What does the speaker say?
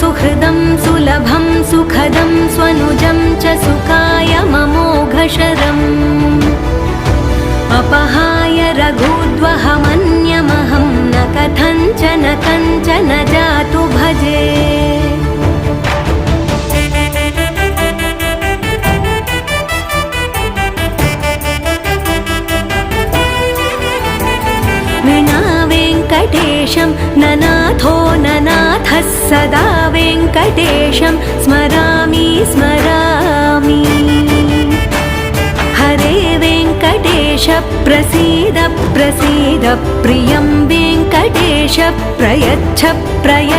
सुहृदं सुलभं सुखदं स्वनुजं च सुखाय ममोघशरम् अपहाय रघुद्वहमन्यमहं न कथञ्चन कञ्चन जातु भजे। विना वेङ्कटेशं ननाथो ननाथः सदा वेङ्कटेशं स्मरामि स्मरामि। हरे वेङ्कटेश प्रसीद प्रसीद प्रियं वेङ्कटेश प्रयच्छ प्रयच्छ।